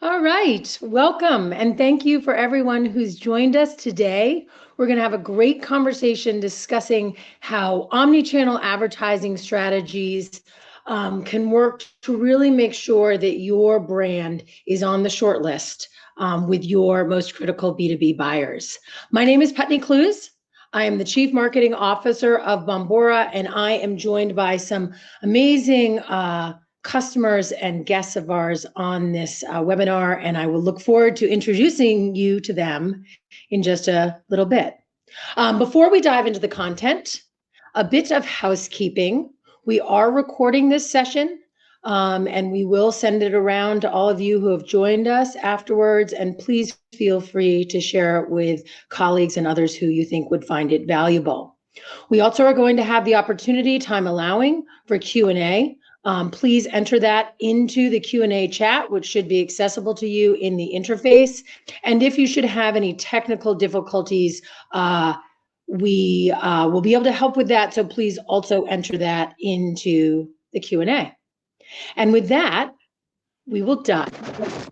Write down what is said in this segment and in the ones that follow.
All right, welcome and thank you for everyone who's joined us today. We're going to have a great conversation discussing how omnichannel advertising strategies can work to really make sure that your brand is on the short list with your most critical B2B buyers. My name is Putney Clues. I am the Chief Marketing Officer of Bombora, and I am joined by some amazing customers and guests of ours on this webinar, and I will look forward to introducing you to them in just a little bit. Before we dive into the content, a bit of housekeeping. We are recording this session, and we will send it around to all of you who have joined us afterwards, and please feel free to share it with colleagues and others who you think would find it valuable. We also are going to have the opportunity, time allowing, for Q&A. Please enter that into the Q&A chat, which should be accessible to you in the interface. And if you should have any technical difficulties, we will be able to help with that. So please also enter that into the Q&A. And with that, we will dive.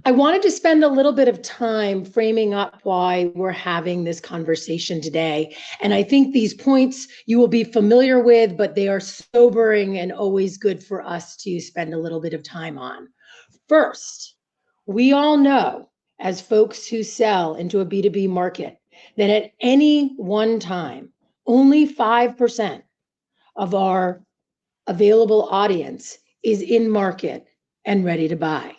I wanted to spend a little bit of time framing up why we're having this conversation today. And I think these points you will be familiar with, but they are sobering and always good for us to spend a little bit of time on. First, we all know, as folks who sell into a B2B market, that at any one time, only 5% of our available audience is in market and ready to buy.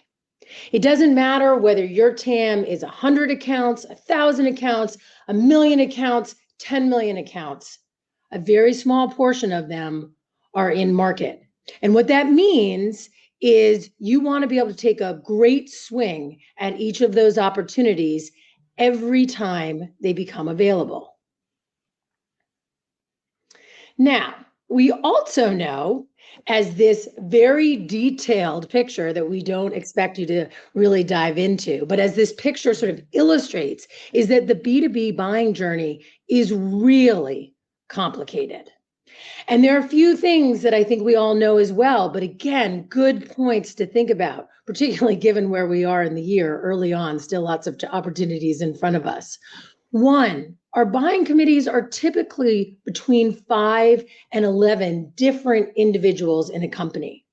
It doesn't matter whether your TAM is 100 accounts, 1,000 accounts, 1 million accounts, 10 million accounts. A very small portion of them are in market. And what that means is you want to be able to take a great swing at each of those opportunities every time they become available. Now, we also know, as this very detailed picture that we don't expect you to really dive into, but as this picture sort of illustrates, is that the B2B buying journey is really complicated. And there are a few things that I think we all know as well, but again, good points to think about, particularly given where we are in the year, early on, still lots of opportunities in front of us. One, our buying committees are typically between 5 and 11 different individuals in a company.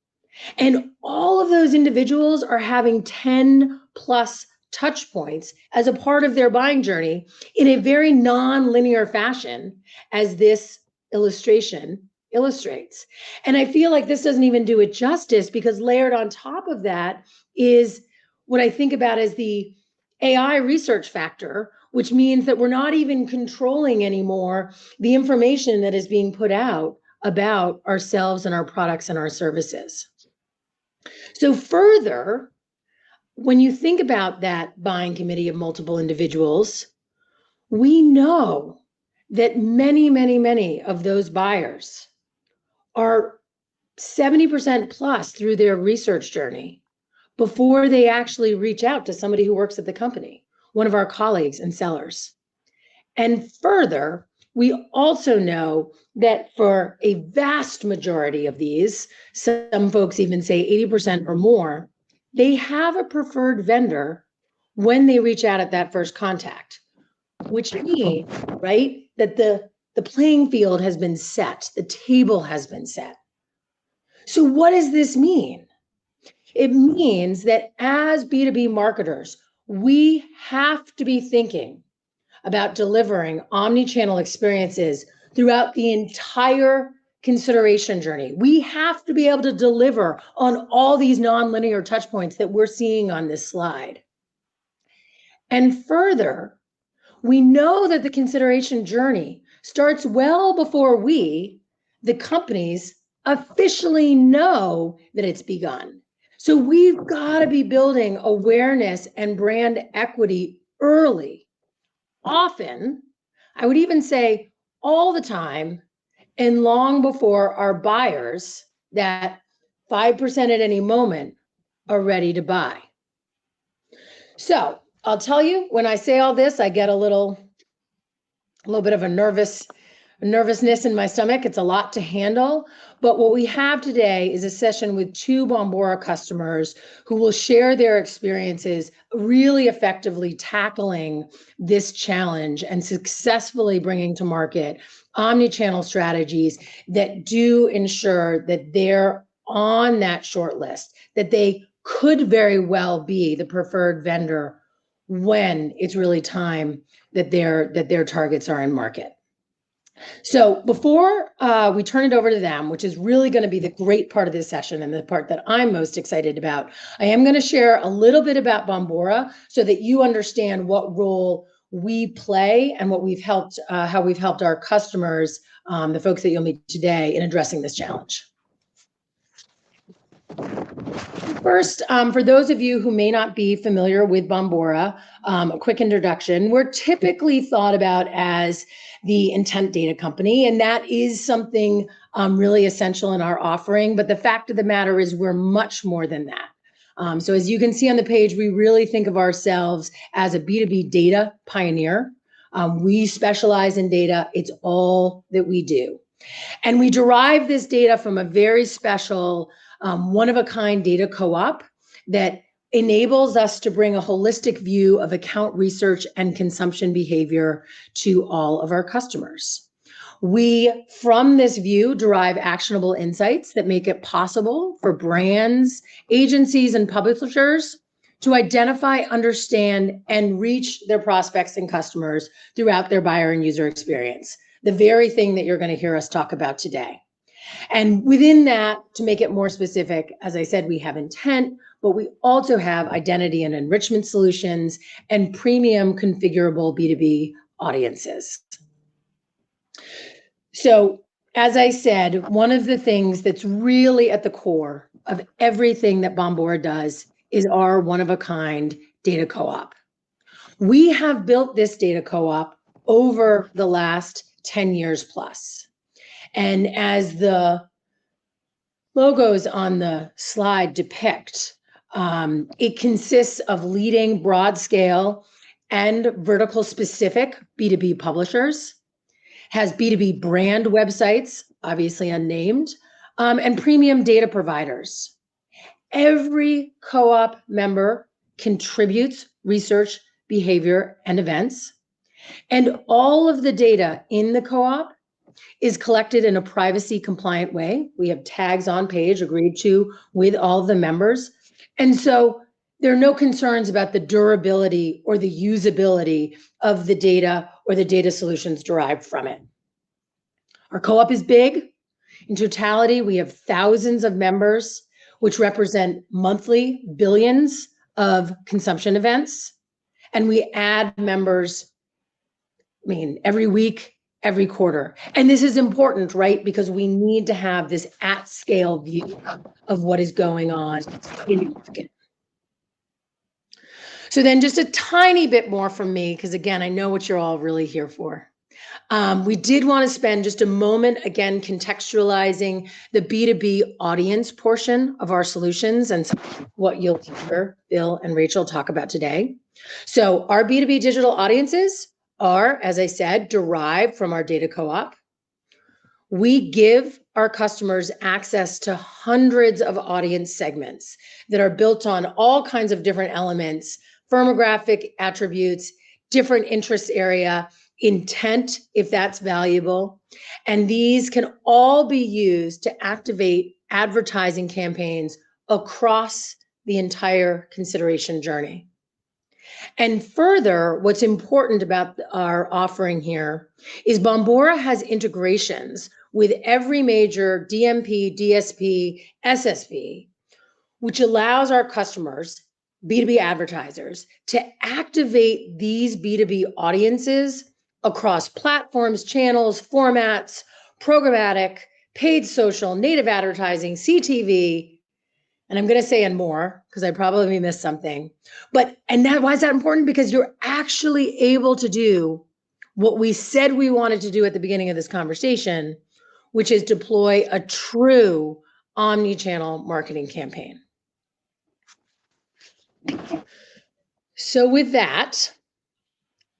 And all of those individuals are having 10 plus touch points as a part of their buying journey in a very non-linear fashion, as this illustration illustrates. And I feel like this doesn't even do it justice, because layered on top of that is what I think about as the AI research factor, which means that we're not even controlling anymore the information that is being put out about ourselves and our products and our services. So further, when you think about that buying committee of multiple individuals, we know that many of those buyers are 70% plus through their research journey before they actually reach out to somebody who works at the company, one of our colleagues and sellers. And further, we also know that for a vast majority of these, some folks even say 80% or more, they have a preferred vendor when they reach out at that first contact, which means, right, that the playing field has been set, the table has been set. So what does this mean? It means that as B2B marketers, we have to be thinking about delivering omni-channel experiences throughout the entire consideration journey. We have to be able to deliver on all these non-linear touch points that we're seeing on this slide. And further, we know that the consideration journey starts well before we, the companies, officially know that it's begun. So we've got to be building awareness and brand equity early, often, I would even say all the time, and long before our buyers, that 5% at any moment, are ready to buy. So I'll tell you, when I say all this, I get a little bit of a nervous nervousness in my stomach. It's a lot to handle. But what we have today is a session with 2 Bombora customers who will share their experiences really effectively tackling this challenge and successfully bringing to market omnichannel strategies that do ensure that they're on that short list, that they could very well be the preferred vendor when it's really time that their targets are in market. So before we turn it over to them, which is really going to be the great part of this session and the part that I'm most excited about, I am going to share a little bit about Bombora so that you understand what role we play and what we've helped, how we've helped our customers, the folks that you'll meet today, in addressing this challenge. First, for those of you who may not be familiar with Bombora, a quick introduction. We're typically thought about as the intent data company, and that is something really essential in our offering. But the fact of the matter is we're much more than that. So as you can see on the page, we really think of ourselves as a B2B data pioneer. We specialize in data. It's all that we do. And we derive this data from a very special one-of-a-kind data co-op that enables us to bring a holistic view of account research and consumption behavior to all of our customers. We, from this view, derive actionable insights that make it possible for brands, agencies, and publishers to identify, understand, and reach their prospects and customers throughout their buyer and user experience, the very thing that you're going to hear us talk about today. And within that, to make it more specific, as I said, we have intent, but we also have identity and enrichment solutions and premium configurable B2B audiences. So, as I said, one of the things that's really at the core of everything that Bombora does is our one-of-a-kind data co-op. We have built this data co-op over the last 10 years plus. And as the logos on the slide depict, it consists of leading broad scale and vertical specific B2B publishers, has B2B brand websites, obviously unnamed, and premium data providers. Every co-op member contributes research, behavior, and events. And all of the data in the co-op is collected in a privacy compliant way. We have tags on page agreed to with all of the members. And so there are no concerns about the durability or the usability of the data or the data solutions derived from it. Our co-op is big. In totality, we have thousands of members, which represent monthly billions of consumption events. And we add members, every week, every quarter. And this is important, right? Because we need to have this at scale view of what is going on in the market. So then just a tiny bit more from me, because again, I know what you're all really here for. We did want to spend just a moment, again, contextualizing the B2B audience portion of our solutions and what you'll hear Phil and Rachel talk about today. So our B2B digital audiences are, as I said, derived from our data co-op. We give our customers access to hundreds of audience segments that are built on all kinds of different elements, firmographic attributes, different interest area, intent, if that's valuable. And these can all be used to activate advertising campaigns across the entire consideration journey. And further, what's important about our offering here is Bombora has integrations with every major DMP, DSP, SSP, which allows our customers, B2B advertisers, to activate these B2B audiences across platforms, channels, formats, programmatic, paid social, native advertising, CTV, and I'm going to say and more because I probably missed something. Why is that important? Because you're actually able to do what we said we wanted to do at the beginning of this conversation, which is deploy a true omni-channel marketing campaign. So with that,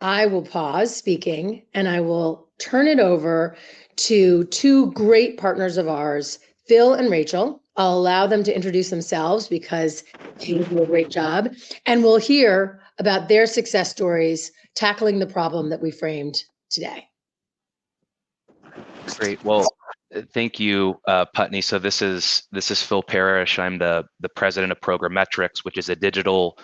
I will pause speaking and I will turn it over to two great partners of ours, Phil and Rachel. I'll allow them to introduce themselves because they do a great job. And we'll hear about their success stories tackling the problem that we framed today. Great. Well, thank you, Putney. So this is Phil Parrish. I'm the president of PrograMetrix, which is a digital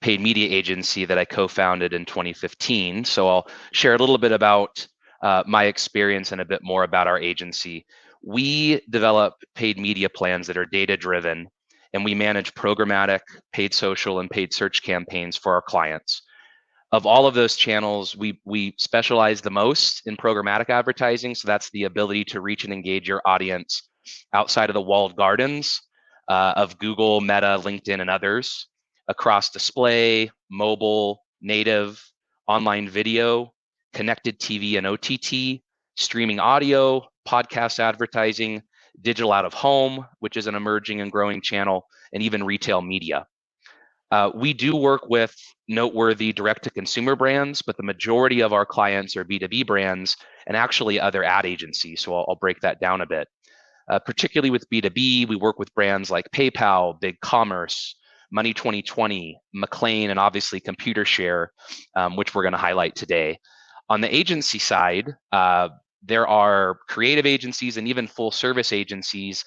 paid media agency that I co-founded in 2015. So I'll share a little bit about my experience and a bit more about our agency. We develop paid media plans that are data-driven, and we manage programmatic, paid social, and paid search campaigns for our clients. Of all of those channels, we specialize the most in programmatic advertising. So that's the ability to reach and engage your audience outside of the walled gardens of Google, Meta, LinkedIn, and others, across display, mobile, native, online video, connected TV and OTT, streaming audio, podcast advertising, digital out of home, which is an emerging and growing channel, and even retail media. We do work with noteworthy direct-to-consumer brands, but the majority of our clients are B2B brands and actually other ad agencies. So I'll break that down a bit. Particularly with B2B, we work with brands like PayPal, BigCommerce, Money 2020, McLean, and obviously Computershare, which we're going to highlight today. On the agency side, there are creative agencies and even full-service agencies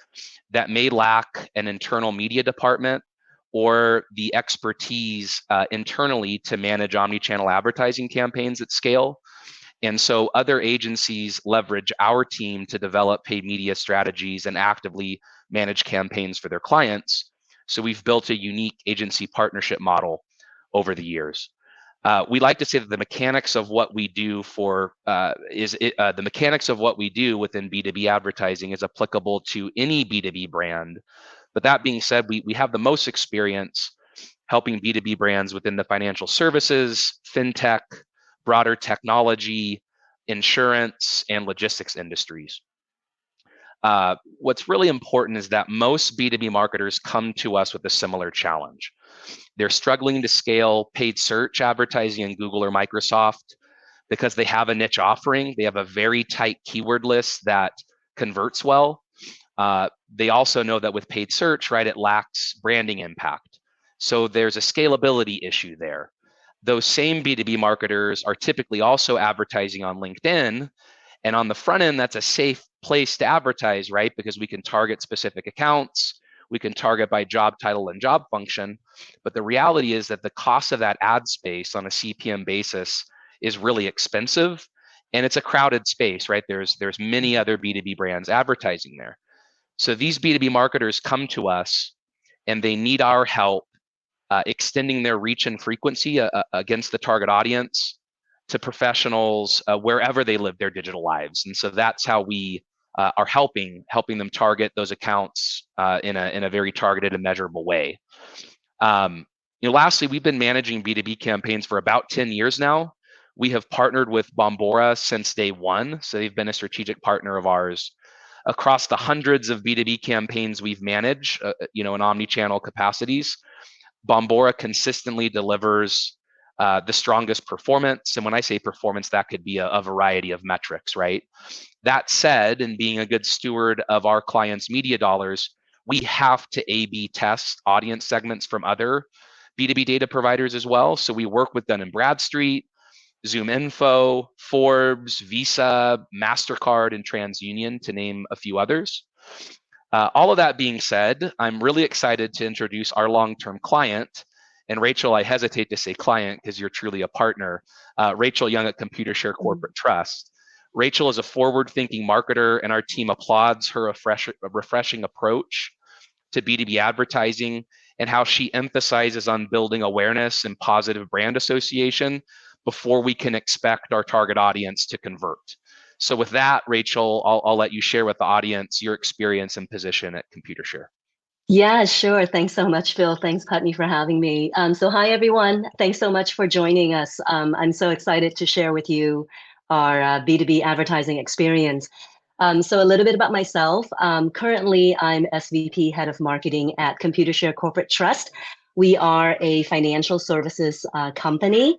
that may lack an internal media department or the expertise internally to manage omnichannel advertising campaigns at scale. And so other agencies leverage our team to develop paid media strategies and actively manage campaigns for their clients. So we've built a unique agency partnership model over the years. We like to say that the mechanics of what we do the mechanics of what we do within B2B advertising is applicable to any B2B brand. But that being said, we have the most experience helping B2B brands within the financial services, fintech, broader technology, insurance, and logistics industries. What's really important is that most B2B marketers come to us with a similar challenge. They're struggling to scale paid search advertising in Google or Microsoft because they have a niche offering. They have a very tight keyword list that converts well. They also know that with paid search, right, it lacks branding impact. So there's a scalability issue there. Those same B2B marketers are typically also advertising on LinkedIn. And on the front end, that's a safe place to advertise, right? Because we can target specific accounts, we can target by job title and job function. But the reality is that the cost of that ad space on a CPM basis is really expensive. And it's a crowded space, right? There's many other B2B brands advertising there. So these B2B marketers come to us and they need our help extending their reach and frequency against the target audience to professionals wherever they live their digital lives. And so that's how we are helping them target those accounts in a very targeted and measurable way. Lastly, we've been managing B2B campaigns for about 10 years now. We have partnered with Bombora since day one. So they've been a strategic partner of ours. Across the hundreds of B2B campaigns we've managed, in omni-channel capacities, Bombora consistently delivers the strongest performance. And when I say performance, that could be a variety of metrics, right? That said, and being a good steward of our clients' media dollars, we have to A/B test audience segments from other B2B data providers as well. So we work with Dun & Bradstreet, ZoomInfo, Forbes, Visa, MasterCard, and TransUnion, to name a few others. All of that being said, I'm really excited to introduce our long-term client. And Rachel, I hesitate to say client because you're truly a partner. Rachel Young at Computershare Corporate Trust. Rachel is a forward-thinking marketer, and our team applauds her refreshing approach to B2B advertising and how she emphasizes on building awareness and positive brand association before we can expect our target audience to convert. So with that, Rachel, I'll let you share with the audience your experience and position at Computershare. Yeah, sure. Thanks so much, Phil. Thanks, Putney, for having me. So hi, everyone. Thanks so much for joining us. I'm so excited to share with you our B2B advertising experience. So a little bit about myself. Currently, I'm SVP, Head of Marketing at Computershare Corporate Trust. We are a financial services company.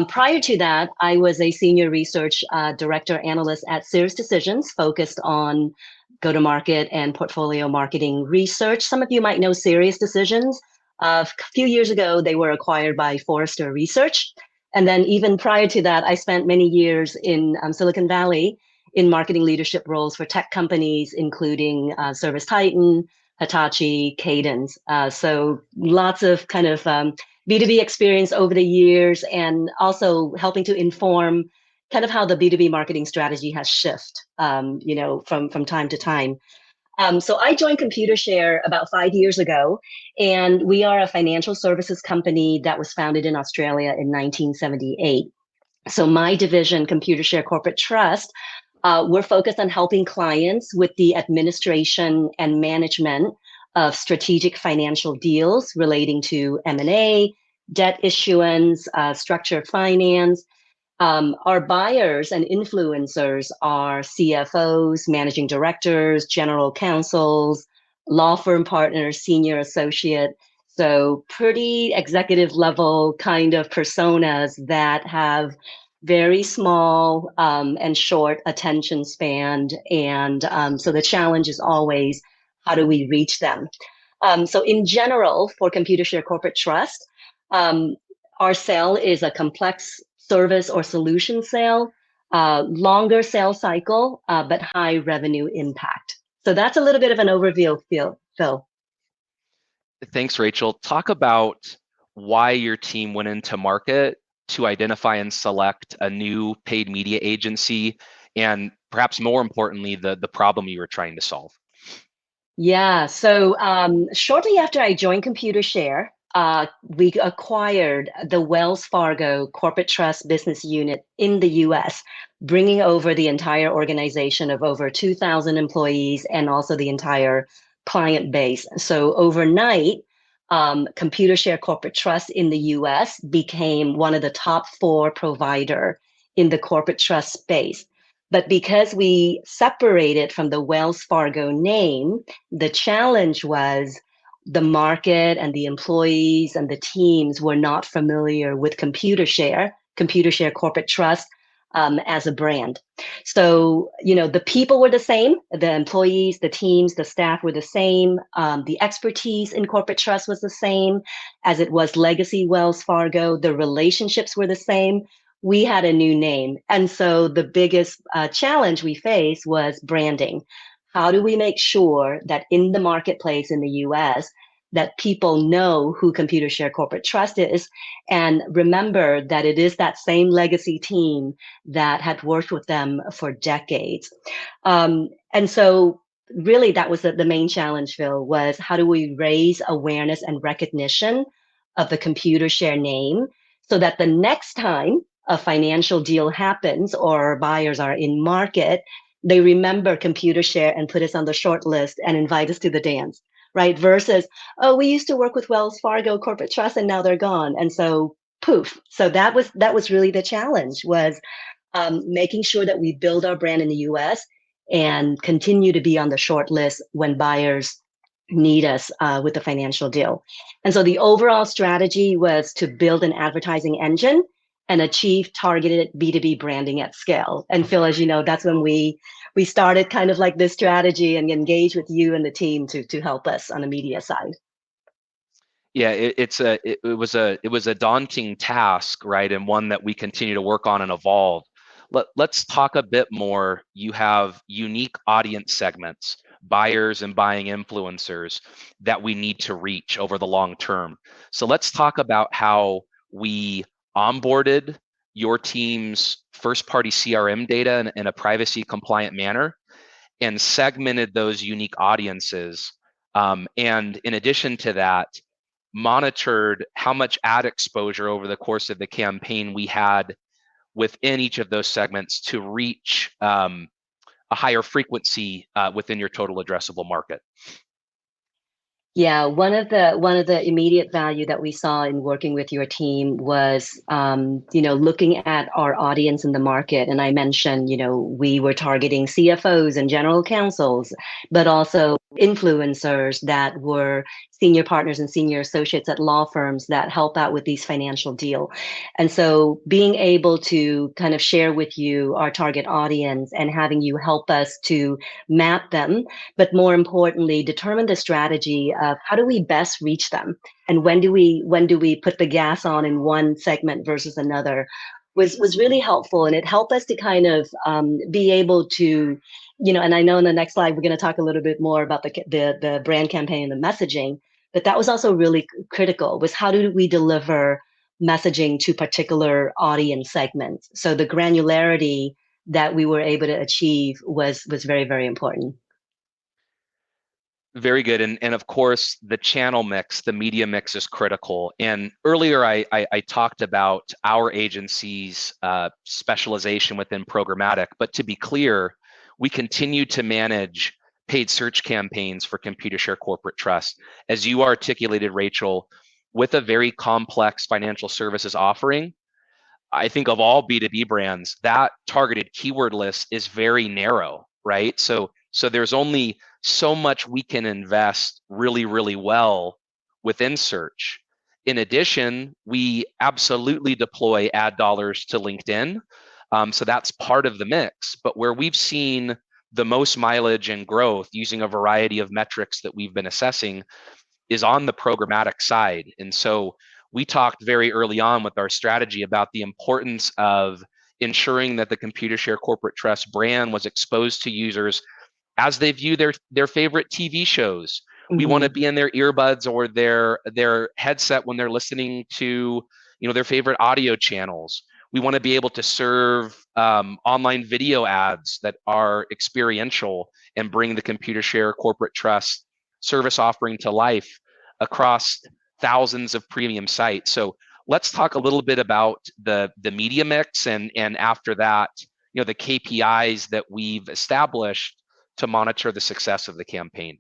Prior to that, I was a senior research director analyst at Cirrus Decisions, focused on go-to-market and portfolio marketing research. Some of you might know Serious Decisions. A few years ago, they were acquired by Forrester Research. And then even prior to that, I spent many years in Silicon Valley in marketing leadership roles for tech companies, including ServiceTitan, Hitachi, Cadence. So lots of kind of B2B experience over the years, and also helping to inform kind of how the B2B marketing strategy has shifted, from time to time. So I joined Computershare about 5 years ago, and we are a financial services company that was founded in Australia in 1978. So my division, Computershare Corporate Trust, we're focused on helping clients with the administration and management of strategic financial deals relating to M&A, debt issuance, structured finance. Our buyers and influencers are CFOs, managing directors, general counsels, law firm partners, senior associate. So pretty executive level kind of personas that have very small and short attention span. And so the challenge is always, how do we reach them? So in general, for Computershare Corporate Trust, our sale is a complex service or solution sale, longer sales cycle, but high revenue impact. So that's a little bit of an overview, Phil. Thanks, Rachel. Talk about why your team went into market to identify and select a new paid media agency, and perhaps more importantly, the problem you were trying to solve. Yeah, so shortly after I joined Computershare, we acquired the Wells Fargo Corporate Trust Business Unit in the US, bringing over the entire organization of over 2,000 employees and also the entire client base. So overnight, Computershare Corporate Trust in the US became one of the top 4 provider in the corporate trust space. But because we separated from the Wells Fargo name, the challenge was the market and the employees and the teams were not familiar with Computershare Corporate Trust as a brand. So, the people were the same, the employees, the teams, the staff were the same. The expertise in corporate trust was the same as it was legacy Wells Fargo. The relationships were the same. We had a new name. And so the biggest challenge we faced was branding. How do we make sure that in the marketplace in the US, that people know who Computershare Corporate Trust is, and remember that it is that same legacy team that had worked with them for decades. And so really that was the main challenge, Phil, was how do we raise awareness and recognition of the Computershare name so that the next time a financial deal happens or buyers are in market, they remember Computershare and put us on the short list and invite us to the dance, right? Versus, oh, we used to work with Wells Fargo Corporate Trust and now they're gone. And so poof. So that was really the challenge, was making sure that we build our brand in the US and continue to be on the short list when buyers need us with a financial deal. And so the overall strategy was to build an advertising engine and achieve targeted B2B branding at scale. And Phil, as you know, that's when we started kind of like this strategy and engage with you and the team to help us on the media side. Yeah, it was a daunting task, right? And one that we continue to work on and evolve. Let's talk a bit more. You have unique audience segments, buyers and buying influencers that we need to reach over the long term. So let's talk about how we onboarded your team's first-party CRM data in a privacy compliant manner and segmented those unique audiences. And in addition to that, monitored how much ad exposure over the course of the campaign we had within each of those segments to reach a higher frequency within your total addressable market. Yeah, one of the immediate value that we saw in working with your team was, looking at our audience in the market. And I mentioned, we were targeting CFOs and general counsels, but also influencers that were senior partners and senior associates at law firms that help out with these financial deal. And so being able to kind of share with you our target audience and having you help us to map them, but more importantly, determine the strategy of how do we best reach them, and when do we put the gas on in one segment versus another, was really helpful, and it helped us to kind of be able to, and I know in the next slide we're going to talk a little bit more about the brand campaign and the messaging, but that was also really critical, was how do we deliver messaging to particular audience segments. So the granularity that we were able to achieve was very, very important. Very good. And of course, the channel mix, the media mix is critical. And earlier, I talked about our agency's specialization within programmatic. But to be clear, we continue to manage paid search campaigns for Computershare Corporate Trust. As you articulated, Rachel, with a very complex financial services offering, I think of all B2B brands, that targeted keyword list is very narrow, right? So there's only so much we can invest really, really well within search. In addition, we absolutely deploy ad dollars to LinkedIn. So that's part of the mix. But where we've seen the most mileage and growth using a variety of metrics that we've been assessing is on the programmatic side. And so we talked very early on with our strategy about the importance of ensuring that the Computershare Corporate Trust brand was exposed to users as they view their favorite TV shows. We want to be in their earbuds or their headset when they're listening to their favorite audio channels. We want to be able to serve online video ads that are experiential and bring the Computershare Corporate Trust service offering to life across thousands of premium sites. So let's talk a little bit about the media mix, and after that, the KPIs that we've established to monitor the success of the campaign.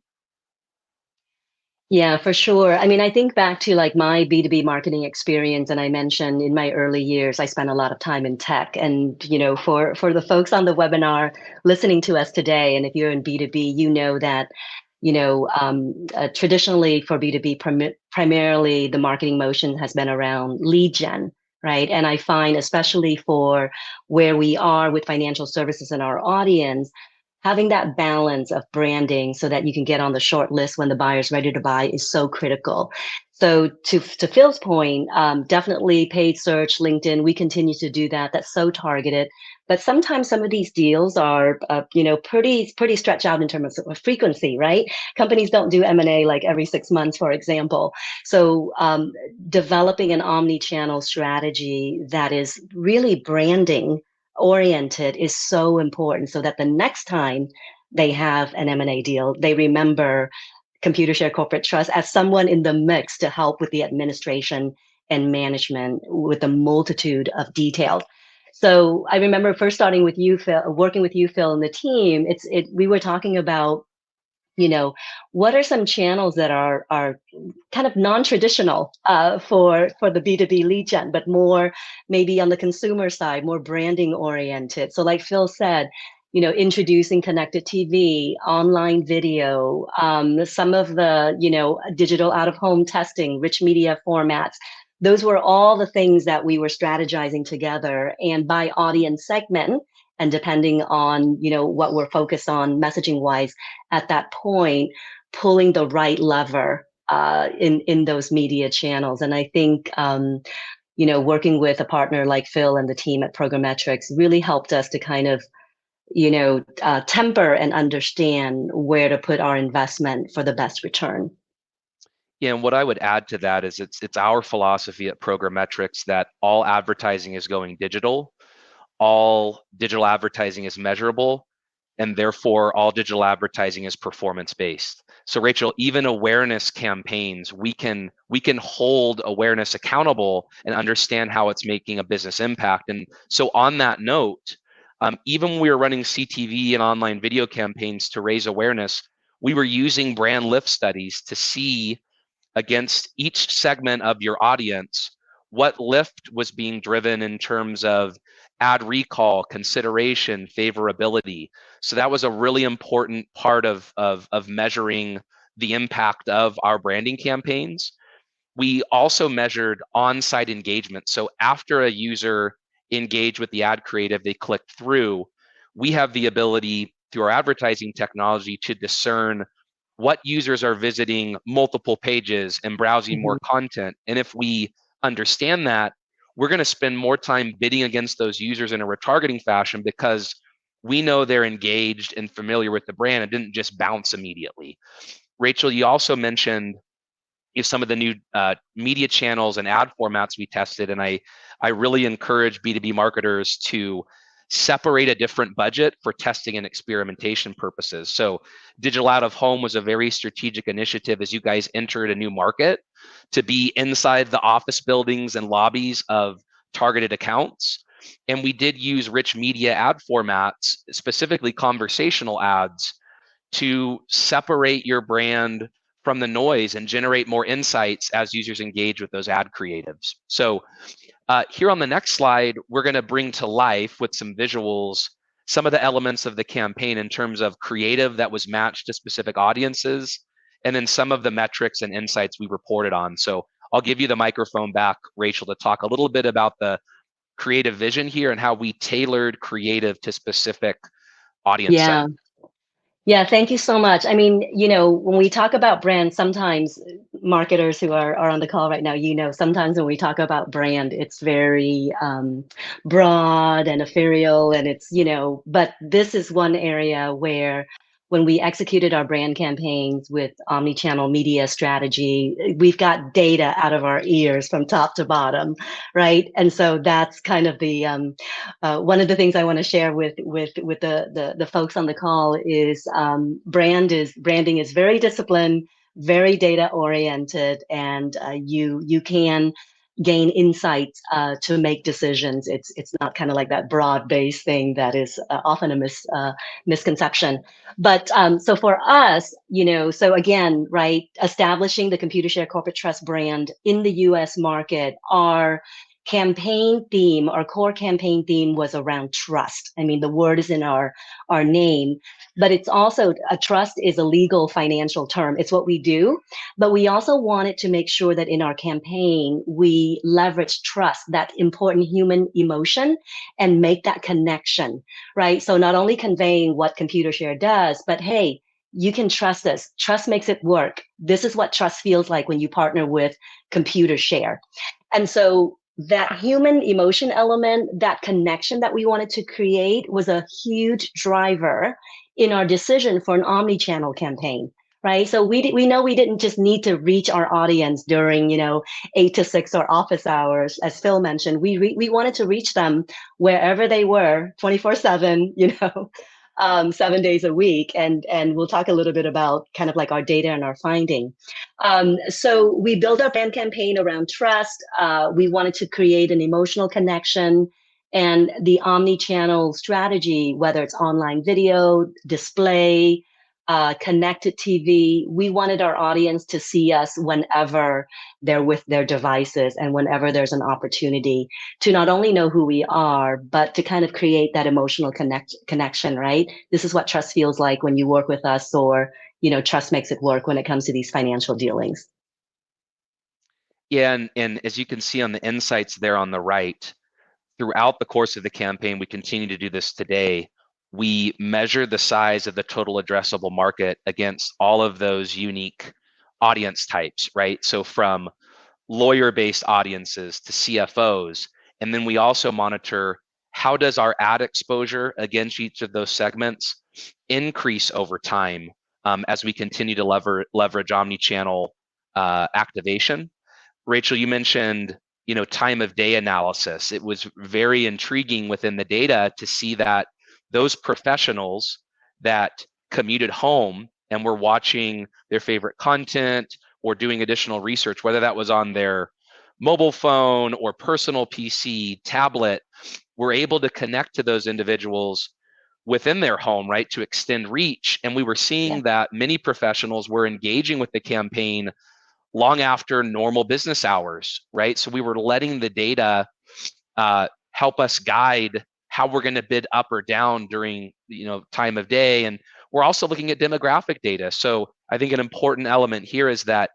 Yeah, for sure. I mean, I think back to like my B2B marketing experience, and I mentioned in my early years, I spent a lot of time in tech. And, for the folks on the webinar listening to us today, and if you're in B2B, you know that, traditionally for B2B, primarily the marketing motion has been around lead gen, right? And I find, especially for where we are with financial services and our audience, having that balance of branding so that you can get on the short list when the buyer's ready to buy is so critical. So to Phil's point, definitely paid search, LinkedIn, we continue to do that. That's so targeted. But sometimes some of these deals are, pretty stretched out in terms of frequency, right? Companies don't do M&A like every 6 months, for example. So developing an omni-channel strategy that is really branding oriented is so important, so that the next time they have an M&A deal, they remember Computershare Corporate Trust as someone in the mix to help with the administration and management with a multitude of details. So I remember first starting with you, Phil, working with you, Phil, and the team. We were talking about, what are some channels that are kind of non-traditional for the B2B lead gen, but more maybe on the consumer side, more branding oriented. So like Phil said, introducing connected TV, online video, some of the, digital out of home testing, rich media formats. Those were all the things that we were strategizing together, and by audience segment, and depending on, what we're focused on messaging wise at that point, pulling the right lever in those media channels. And I think, working with a partner like Phil and the team at PrograMetrix really helped us to kind of, temper and understand where to put our investment for the best return. Yeah, and what I would add to that is it's our philosophy at PrograMetrix that all advertising is going digital, all digital advertising is measurable, and therefore all digital advertising is performance based. So Rachel, even awareness campaigns, we can hold awareness accountable and understand how it's making a business impact. And so on that note, even when we are running CTV and online video campaigns to raise awareness, we were using brand lift studies to see against each segment of your audience what lift was being driven in terms of ad recall, consideration, favorability. So that was a really important part of measuring the impact of our branding campaigns. We also measured on-site engagement. So after a user engaged with the ad creative, they clicked through, we have the ability through our advertising technology to discern what users are visiting multiple pages and browsing more content. And if we understand that, we're going to spend more time bidding against those users in a retargeting fashion because we know they're engaged and familiar with the brand. It didn't just bounce immediately. Rachel, you also mentioned some of the new media channels and ad formats we tested, and I really encourage B2B marketers to separate a different budget for testing and experimentation purposes. So digital out of home was a very strategic initiative as you guys entered a new market to be inside the office buildings and lobbies of targeted accounts. And we did use rich media ad formats, specifically conversational ads, to separate your brand from the noise and generate more insights as users engage with those ad creatives. So here on the next slide, we're going to bring to life with some visuals some of the elements of the campaign in terms of creative that was matched to specific audiences, and then some of the metrics and insights we reported on. So I'll give you the microphone back, Rachel, to talk a little bit about the creative vision here and how we tailored creative to specific audience Yeah. segments. Yeah, thank you so much. I mean, when we talk about brand, sometimes marketers who are on the call right now, sometimes when we talk about brand, it's very broad and ethereal, and but this is one area where when we executed our brand campaigns with omnichannel media strategy, we've got data out of our ears from top to bottom, right? And so that's kind of the one of the things I want to share with the folks on the call is branding is very disciplined, very data oriented, and you can gain insights to make decisions. It's not kind of like that broad based thing that is often a misconception. But so for us, so again, right, establishing the Computershare Corporate Trust brand in the U.S. market, our core campaign theme was around trust. I mean, the word is in our name, but it's also a trust is a legal financial term. It's what we do, but we also wanted to make sure that in our campaign, we leverage trust, that important human emotion, and make that connection, right? So not only conveying what Computershare does, but hey, you can trust us. Trust makes it work. This is what trust feels like when you partner with Computershare. And so that human emotion element, that connection that we wanted to create was a huge driver in our decision for an omni-channel campaign, right? So we know we didn't just need to reach our audience during, 8 to 6 or office hours, as Phil mentioned. We wanted to reach them wherever they were, 24/7, 7 days a week. And we'll talk a little bit about kind of like our data and our finding. So we built our brand campaign around trust. We wanted to create an emotional connection, and the omni-channel strategy, whether it's online video, display, connected TV, we wanted our audience to see us whenever they're with their devices and whenever there's an opportunity to not only know who we are, but to kind of create that emotional connection, right? This is what trust feels like when you work with us, or, trust makes it work when it comes to these financial dealings. Yeah, and as you can see on the insights there on the right, throughout the course of the campaign, we continue to do this today. We measure the size of the total addressable market against all of those unique audience types, right? So from lawyer-based audiences to CFOs, and then we also monitor how does our ad exposure against each of those segments increase over time as we continue to leverage omni-channel activation. Rachel, you mentioned, time of day analysis. It was very intriguing within the data to see that those professionals that commuted home and were watching their favorite content or doing additional research, whether that was on their mobile phone or personal PC, tablet, were able to connect to those individuals within their home, right, to extend reach. And we were seeing that many professionals were engaging with the campaign long after normal business hours, right? So we were letting the data help us guide how we're going to bid up or down during time of day. And we're also looking at demographic data. So I think an important element here is that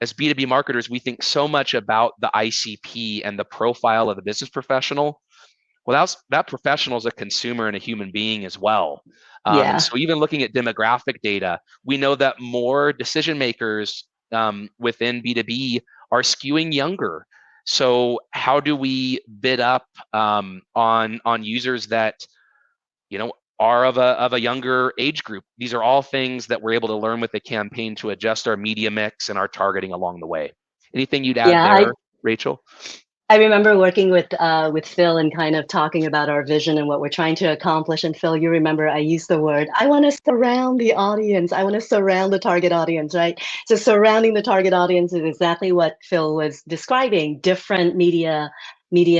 as B2B marketers, we think so much about the ICP and the profile of the business professional. Well, that professional is a consumer and a human being as well. And Yeah. so even looking at demographic data, we know that more decision makers within B2B are skewing younger. So how do we bid up on users that are of a younger age group? These are all things that we're able to learn with the campaign to adjust our media mix and our targeting along the way. Anything you'd add Yeah, there, Rachel? I remember working with Phil and kind of talking about our vision and what we're trying to accomplish. And Phil, you remember I used the word, I want to surround the audience. I want to surround the target audience, right? So surrounding the target audience is exactly what Phil was describing, different media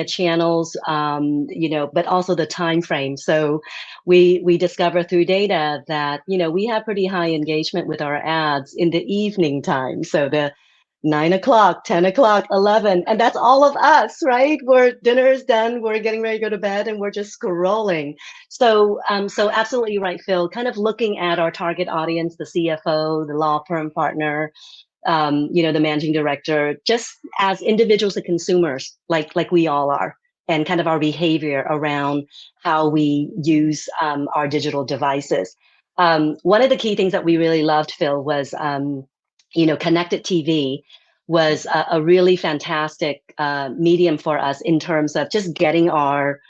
channels, but also the time frame. So we discover through data that, we have pretty high engagement with our ads in the evening time. So the 9 o'clock, 10 o'clock, 11, and that's all of us, right? Dinner is done, we're getting ready to go to bed, and we're just scrolling. So absolutely right, Phil. Kind of looking at our target audience, the CFO, the law firm partner, the managing director, just as individuals and consumers, like we all are, and kind of our behavior around how we use our digital devices. One of the key things that we really loved, Phil, was connected TV was a really fantastic medium for us in terms of just getting our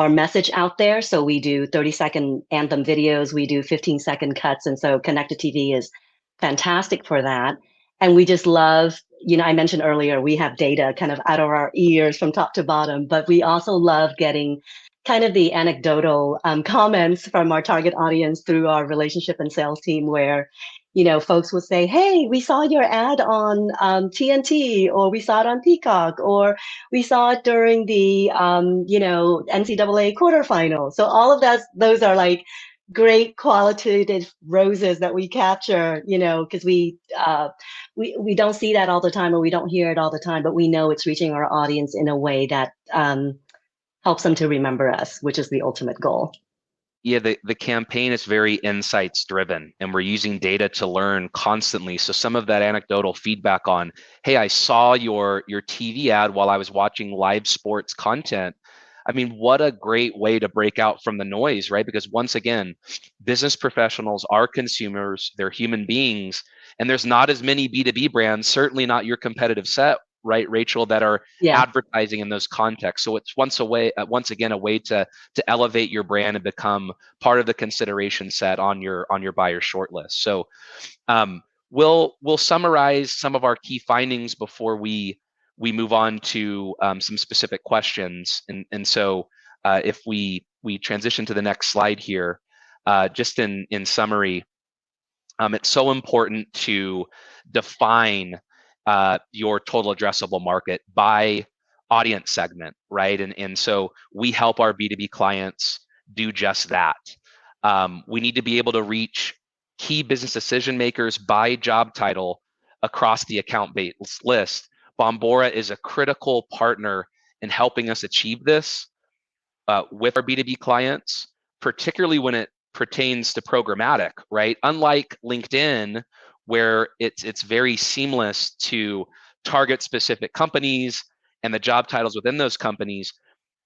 message out there. So we do 30-second anthem videos, we do 15-second cuts. And so connected TV is fantastic for that. And we just love, I mentioned earlier, we have data kind of out of our ears from top to bottom, but we also love getting kind of the anecdotal comments from our target audience through our relationship and sales team where, folks will say, hey, we saw your ad on TNT, or we saw it on Peacock, or we saw it during the, NCAA quarterfinal. So all of those are like great qualitative roses that we capture, because we don't see that all the time, or we don't hear it all the time, but we know it's reaching our audience in a way that helps them to remember us, which is the ultimate goal. Yeah, the campaign is very insights driven, and we're using data to learn constantly. So some of that anecdotal feedback on, hey, I saw your TV ad while I was watching live sports content. I mean, what a great way to break out from the noise, right? Because once again, business professionals are consumers, they're human beings, and there's not as many B2B brands, certainly not your competitive set, right, Rachel, that are advertising in those contexts. So it's once again a way to elevate your brand and become part of the consideration set on your buyer shortlist. So we'll summarize some of our key findings before we move on to some specific questions. And so if we transition to the next slide here, just in summary, it's so important to define your total addressable market by audience segment, right? And so we help our B2B clients do just that. We need to be able to reach key business decision makers by job title across the account-based list. Bombora is a critical partner in helping us achieve this with our B2B clients, particularly when it pertains to programmatic, right? Unlike LinkedIn, where it's very seamless to target specific companies and the job titles within those companies,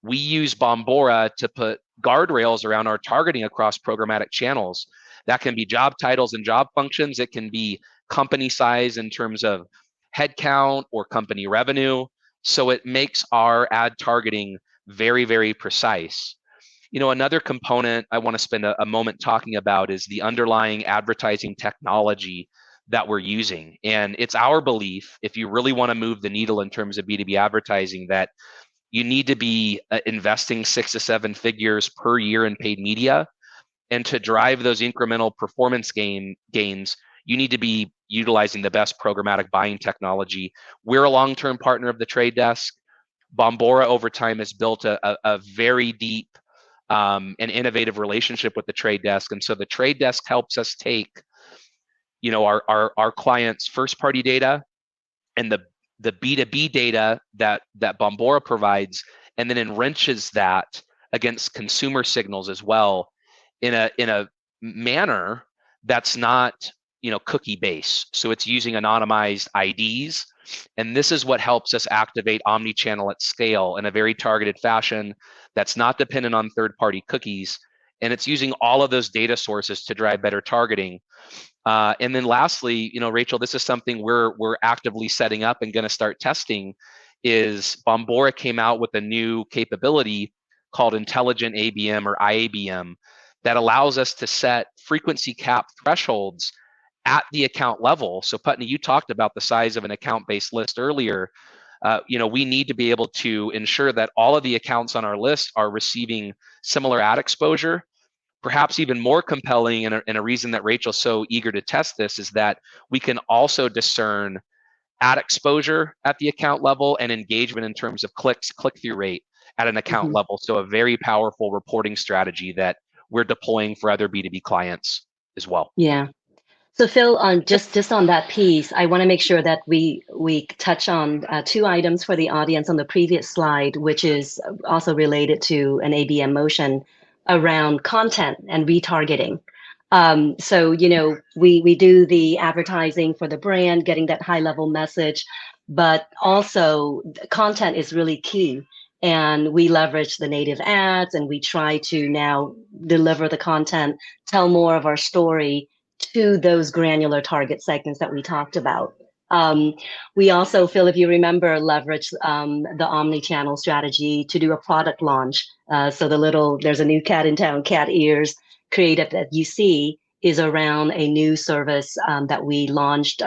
we use Bombora to put guardrails around our targeting across programmatic channels. That can be job titles and job functions. It can be company size in terms of headcount or company revenue. So it makes our ad targeting very, very precise. Another component I want to spend a moment talking about is the underlying advertising technology that we're using. And it's our belief, if you really want to move the needle in terms of B2B advertising, that you need to be investing 6 to 7 figures per year in paid media. And to drive those incremental performance gains, you need to be utilizing the best programmatic buying technology. We're a long-term partner of the Trade Desk. Bombora over time has built a very deep an innovative relationship with the trade desk. And so the trade desk helps us take, our clients' first party data and the B2B data that Bombora provides, and then enriches that against consumer signals as well in a manner that's not cookie based. So it's using anonymized IDs, and this is what helps us activate omnichannel at scale in a very targeted fashion that's not dependent on third-party cookies, and it's using all of those data sources to drive better targeting. And then lastly, Rachel, this is something we're actively setting up and going to start testing. Is Bombora came out with a new capability called Intelligent ABM or IABM that allows us to set frequency cap thresholds at the account level. So Putney, you talked about the size of an account-based list earlier. We need to be able to ensure that all of the accounts on our list are receiving similar ad exposure. Perhaps even more compelling, and a reason that Rachel's so eager to test this, is that we can also discern ad exposure at the account level and engagement in terms of clicks, click-through rate at an account level. So a very powerful reporting strategy that we're deploying for other B2B clients as well. Yeah. So Phil, on just on that piece, I want to make sure that we touch on two items for the audience on the previous slide, which is also related to an ABM motion around content and retargeting. So we do the advertising for the brand, getting that high level message, but also content is really key. And we leverage the native ads, and we try to now deliver the content, tell more of our story to those granular target segments that we talked about. We also, Phil, if you remember, leverage the omni-channel strategy to do a product launch. So there's a new cat in town, cat ears creative that you see is around a new service that we launched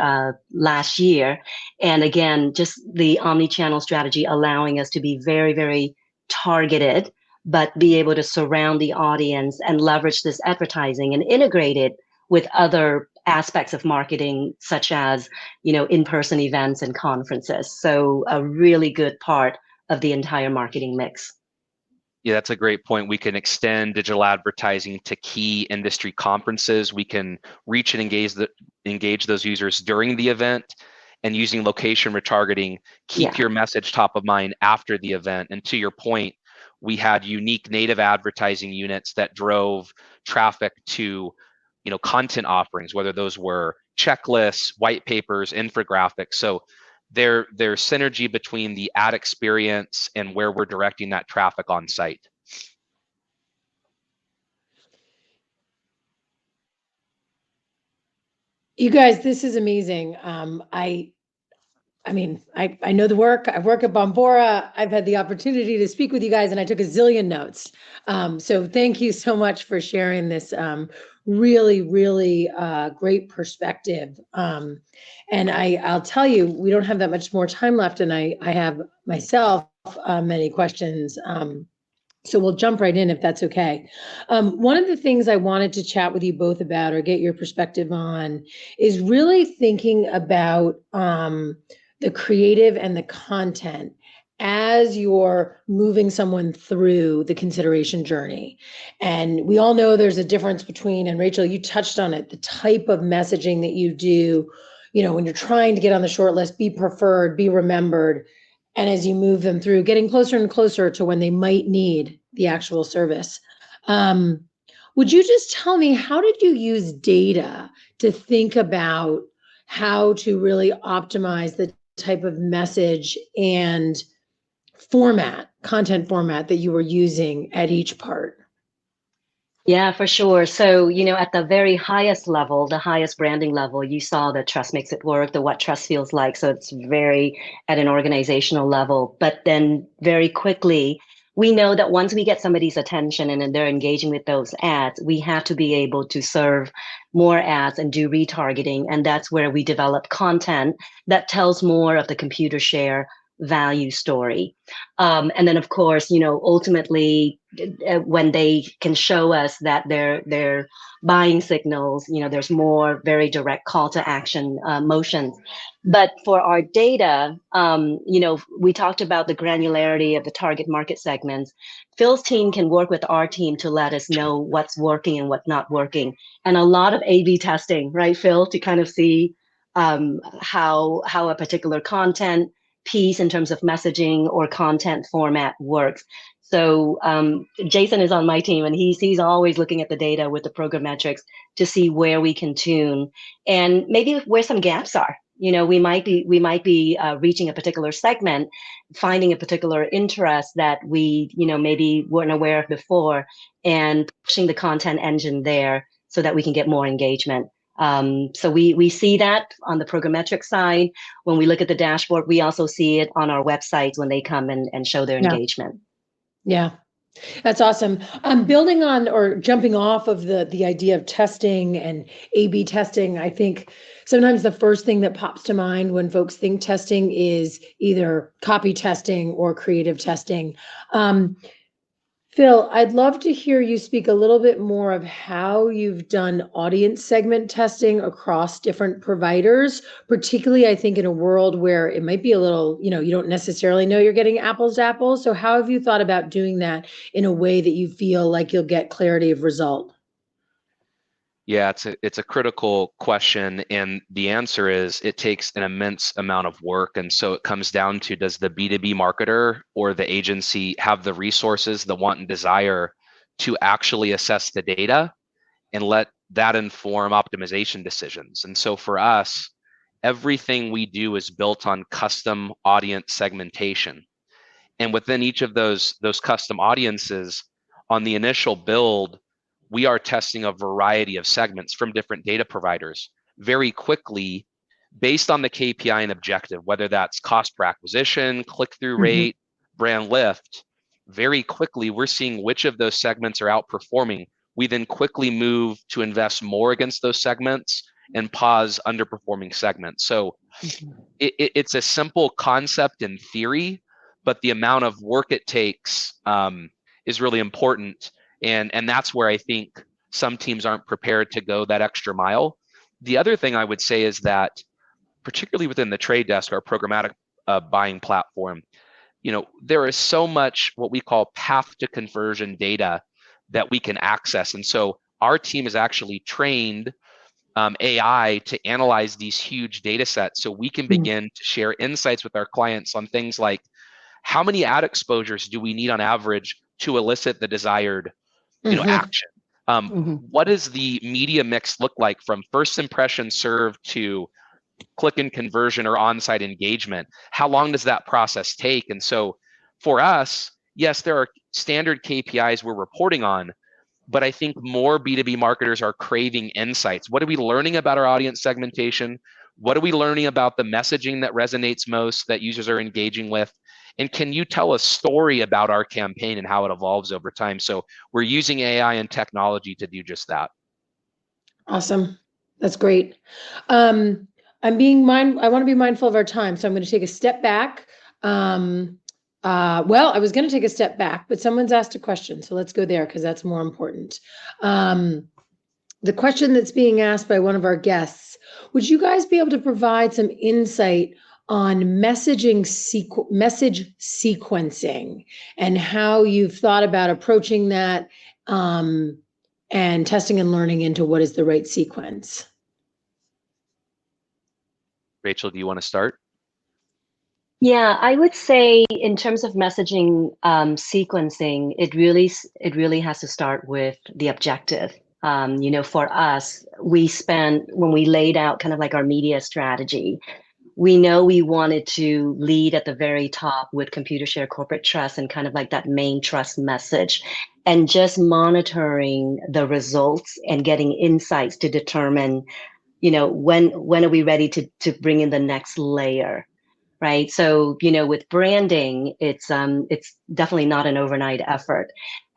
last year. And again, just the omni-channel strategy allowing us to be very, very targeted, but be able to surround the audience and leverage this advertising and integrate it with other aspects of marketing, such as, in-person events and conferences. So a really good part of the entire marketing mix. Yeah, that's a great point. We can extend digital advertising to key industry conferences. We can reach and engage those users during the event, and using location retargeting, keep your message top of mind after the event. And to your point, we had unique native advertising units that drove traffic to content offerings, whether those were checklists, white papers, infographics. So there's synergy between the ad experience and where we're directing that traffic on site. You guys, this is amazing. I know the work. I work at Bombora. I've had the opportunity to speak with you guys, and I took a zillion notes. So thank you so much for sharing this really, really great perspective. And I'll tell you, we don't have that much more time left, and I have myself many questions. So we'll jump right in if that's okay. One of the things I wanted to chat with you both about, or get your perspective on, is really thinking about the creative and the content as you're moving someone through the consideration journey. And we all know there's a difference between, and Rachel, you touched on it, the type of messaging that you do, when you're trying to get on the short list, be preferred, be remembered, and as you move them through, getting closer and closer to when they might need the actual service. Would you just tell me, how did you use data to think about how to really optimize the type of message and content format that you were using at each part? Yeah, for sure. So, at the very highest level, the highest branding level, you saw that trust makes it work, the what trust feels like. So it's very at an organizational level. But then very quickly, we know that once we get somebody's attention and they're engaging with those ads, we have to be able to serve more ads and do retargeting. And that's where we develop content that tells more of the Computershare value story. And then, of course, ultimately, when they can show us that their buying signals, there's more very direct call to action motions. But for our data, we talked about the granularity of the target market segments. Phil's team can work with our team to let us know what's working and what's not working. And a lot of A/B testing, right, Phil, to kind of see how a particular content piece in terms of messaging or content format works. So Jason is on my team, and he's always looking at the data with the PrograMetrix to see where we can tune and maybe where some gaps are. We might be reaching a particular segment, finding a particular interest that we maybe weren't aware of before, and pushing the content engine there so that we can get more engagement. So we see that on the PrograMetrix side. When we look at the dashboard, we also see it on our websites when they come and show their engagement. Yeah, that's awesome. Building on or jumping off of the idea of testing and A/B testing, I think sometimes the first thing that pops to mind when folks think testing is either copy testing or creative testing. Phil, I'd love to hear you speak a little bit more of how you've done audience segment testing across different providers, particularly I think in a world where it might be a little, you don't necessarily know you're getting apples to apples. So how have you thought about doing that in a way that you feel like you'll get clarity of result? Yeah, it's a critical question, and the answer is it takes an immense amount of work. And so it comes down to, does the B2B marketer or the agency have the resources, the want and desire to actually assess the data and let that inform optimization decisions? And so for us, everything we do is built on custom audience segmentation. And within each of those custom audiences, on the initial build, we are testing a variety of segments from different data providers very quickly based on the KPI and objective, whether that's cost per acquisition, click-through rate, brand lift. Very quickly, we're seeing which of those segments are outperforming. We then quickly move to invest more against those segments and pause underperforming segments. So it's a simple concept in theory, but the amount of work it takes is really important. And that's where I think some teams aren't prepared to go that extra mile. The other thing I would say is that, particularly within the trade desk, our programmatic buying platform, there is so much what we call path to conversion data that we can access. And so our team is actually trained AI to analyze these huge data sets so we can begin to share insights with our clients on things like, how many ad exposures do we need on average to elicit the desired action? What does the media mix look like from first impression served to click and conversion or on-site engagement? How long does that process take? And so for us, yes, there are standard KPIs we're reporting on, but I think more B2B marketers are craving insights. What are we learning about our audience segmentation? What are we learning about the messaging that resonates most, that users are engaging with? And can you tell a story about our campaign and how it evolves over time? So we're using AI and technology to do just that. Awesome. That's great. I want to be mindful of our time, so I'm going to take a step back. Well, I was going to take a step back, but someone's asked a question, so let's go there because that's more important. The question that's being asked by one of our guests: would you guys be able to provide some insight on message sequencing and how you've thought about approaching that, and testing and learning into what is the right sequence? Rachel, do you want to start? Yeah, I would say in terms of messaging sequencing, it really has to start with the objective. For us, when we laid out kind of like our media strategy, we know we wanted to lead at the very top with Computershare corporate trust and kind of like that main trust message, and just monitoring the results and getting insights to determine, when are we ready to bring in the next layer. Right. So, with branding, it's definitely not an overnight effort.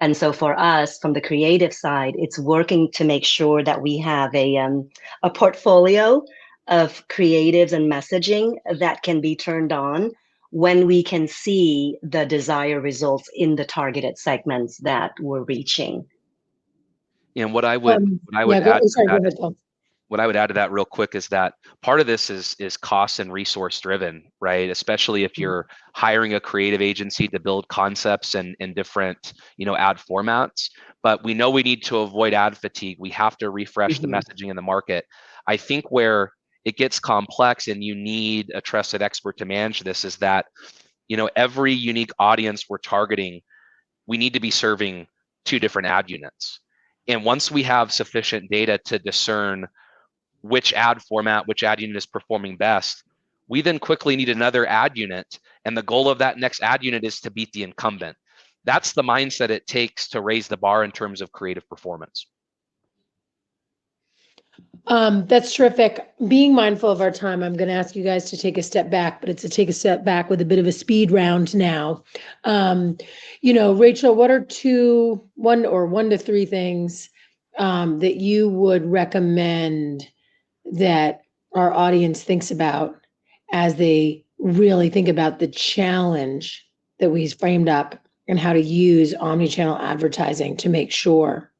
And so for us, from the creative side, it's working to make sure that we have a portfolio of creatives and messaging that can be turned on when we can see the desired results in the targeted segments that we're reaching. And what I would Yeah, add to sorry, go that ahead, Phil. what I would add to that real quick is that part of this is cost and resource driven, right? Especially if you're hiring a creative agency to build concepts and different, ad formats. But we know we need to avoid ad fatigue. We have to refresh the messaging in the market. I think where it gets complex and you need a trusted expert to manage this is that, every unique audience we're targeting, we need to be serving 2 different ad units. And once we have sufficient data to discern which ad format, which ad unit is performing best, we then quickly need another ad unit. And the goal of that next ad unit is to beat the incumbent. That's the mindset it takes to raise the bar in terms of creative performance. That's terrific. Being mindful of our time, I'm going to ask you guys to take a step back, but it's to take a step back with a bit of a speed round now. Rachel, what are 1 to 3 things that you would recommend that our audience thinks about as they really think about the challenge that we framed up and how to use omnichannel advertising to make sure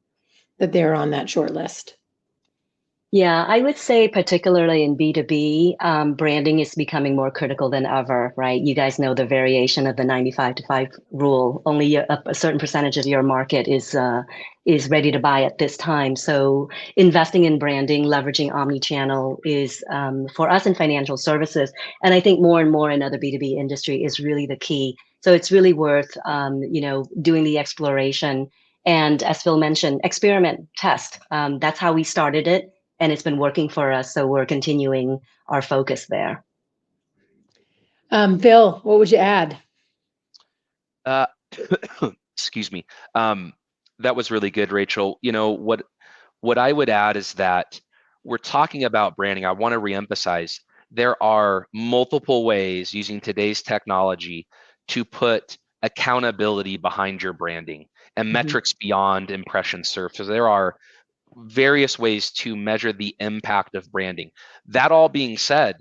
that they're on that short list? Yeah, I would say particularly in B2B, branding is becoming more critical than ever, right? You guys know the variation of the 95 to 5 rule. Only a certain percentage of your market is ready to buy at this time. So investing in branding, leveraging omnichannel is for us in financial services, and I think more and more in other B2B industry is really the key. So it's really worth doing the exploration. And as Phil mentioned, experiment, test. That's how we started it. And it's been working for us, so we're continuing our focus there. Phil, what would you add? Excuse me. That was really good, Rachel. What I would add is that we're talking about branding. I want to reemphasize there are multiple ways using today's technology to put accountability behind your branding and metrics beyond impressions served. So there are various ways to measure the impact of branding. That all being said,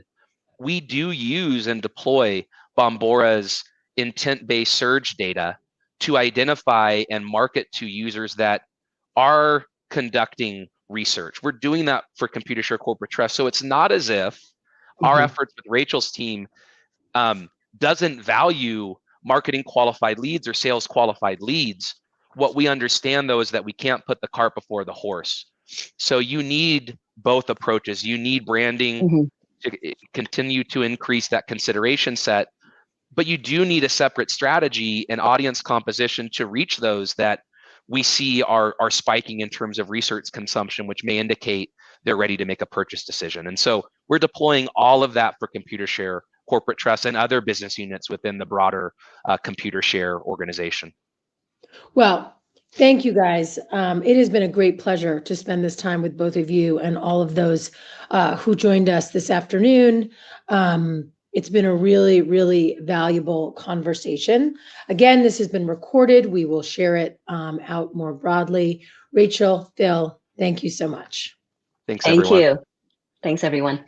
we do use and deploy Bombora's intent-based surge data to identify and market to users that are conducting research. We're doing that for Computershare Corporate Trust. So it's not as if our efforts with Rachel's team doesn't value marketing qualified leads or sales qualified leads. What we understand, though, is that we can't put the cart before the horse. So you need both approaches. You need branding to continue to increase that consideration set, but you do need a separate strategy and audience composition to reach those that we see are spiking in terms of research consumption, which may indicate they're ready to make a purchase decision. And so we're deploying all of that for Computershare, Corporate Trust, and other business units within the broader Computershare organization. Well, thank you, guys. It has been a great pleasure to spend this time with both of you and all of those who joined us this afternoon. It's been a really, really valuable conversation. Again, this has been recorded. We will share it out more broadly. Rachel, Phil, thank you so much. Thanks, everyone. Thank you. Thanks, everyone.